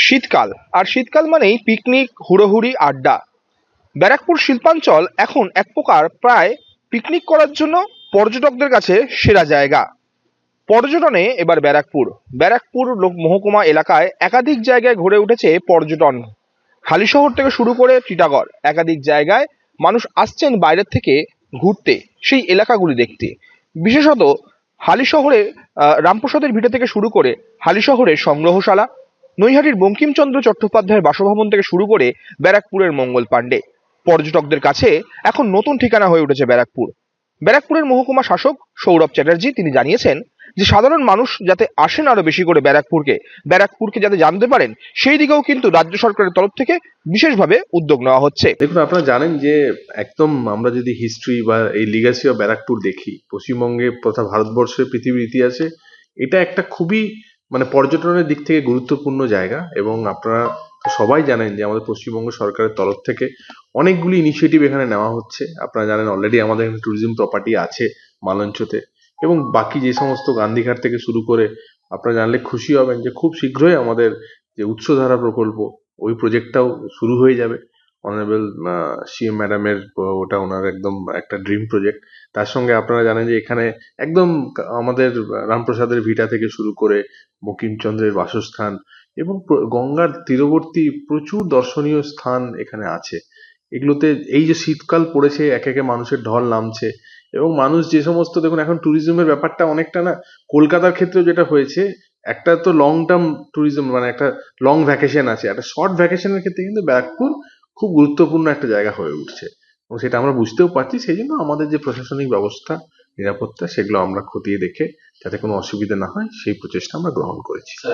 শীতকাল, আর শীতকাল মানেই পিকনিক, হুড়োহুড়ি, আড্ডা। ব্যারাকপুর শিল্পাঞ্চল এখন এক প্রকার প্রায় পিকনিক করার জন্য পর্যটকদের কাছে সেরা জায়গা। পর্যটনে এবার ব্যারাকপুর ব্যারাকপুর মহকুমা এলাকায় একাধিক জায়গায় গড়ে উঠেছে পর্যটন। হালিশহর থেকে শুরু করে টিটাগড়, একাধিক জায়গায় মানুষ আসছেন বাইরের থেকে ঘুরতে, সেই এলাকাগুলি দেখতে। বিশেষত হালিশহরে রামপ্রসাদের ভিটে থেকে শুরু করে হালিশহরের সংগ্রহশালা, নৈহাটির বঙ্কিমচন্দ্র চট্টোপাধ্যায়ের বাসভবন থেকে শুরু করে ব্যারাকপুরের মঙ্গল পাণ্ডে, পর্যটকদের কাছে এখন নতুন ঠিকানা হয়ে উঠেছে ব্যারাকপুর। ব্যারাকপুরের মহকুমা শাসক সৌরভ চ্যাটার্জি তিনি জানিয়েছেন যে সাধারণ মানুষ যাতে আসেন আরো বেশি করে ব্যারাকপুরকে যাতে জানতে পারেন, সেই দিকেও কিন্তু রাজ্য সরকারের তরফ থেকে বিশেষভাবে উদ্যোগ নেওয়া হচ্ছে। দেখুন, আপনারা জানেন যে একদম আমরা যদি হিস্ট্রি বা এই লিগ্যাসি অফ ব্যারাকপুর দেখি, পশ্চিমবঙ্গে তথা ভারতবর্ষের পৃথিবীর ইতিহাসে এটা একটা খুবই পর্যটনের দিক থেকে গুরুত্বপূর্ণ জায়গা। এবং আপনারা সবাই জানেন যে আমাদের পশ্চিমবঙ্গ সরকারের তরফ থেকে অনেকগুলি ইনিশিয়েটিভ এখানে নেওয়া হচ্ছে। আপনারা জানেন অলরেডি আমাদের এখানে ট্যুরিজম প্রপার্টি আছে মালঞ্চতে, এবং বাকি যে সমস্ত গান্ধীঘাট থেকে শুরু করে আপনারা জানলে খুশি হবেন যে খুব শীঘ্রই আমাদের যে উৎসধারা প্রকল্প, ওই প্রজেক্টটাও শুরু হয়ে যাবে। অনারেবল সিএম ম্যাডামের ওটা ওনার একদম একটা ড্রিম প্রজেক্ট। তার সঙ্গে আপনারা জানেন যে এখানে একদম আমাদের রামপ্রসাদের ভিটা থেকে শুরু করে বঙ্কিমচন্দ্রের বাসস্থান এবং গঙ্গার তীরবর্তী প্রচুর দর্শনীয় স্থান এখানে আছে। এগুলোতে এই যে শীতকাল পড়েছে, একে একে মানুষের ঢল নামছে, এবং মানুষ যে সমস্ত, দেখুন এখন ট্যুরিজমের ব্যাপারটা অনেকটা কলকাতার ক্ষেত্রেও যেটা হয়েছে, একটা তো লং টার্ম ট্যুরিজম একটা লং ভ্যাকেশন আছে, একটা শর্ট ভ্যাকেশনের ক্ষেত্রে কিন্তু ব্যারাকপুর খুব গুরুত্বপূর্ণ একটা জায়গা হয়ে উঠছে, এবং সেটা আমরা বুঝতেও পারছি। সেই জন্য আমাদের যে প্রশাসনিক ব্যবস্থা, নিরাপত্তা, সেগুলো আমরা খতিয়ে দেখে যাতে কোনো অসুবিধা না হয় সেই প্রচেষ্টা আমরা গ্রহণ করেছি।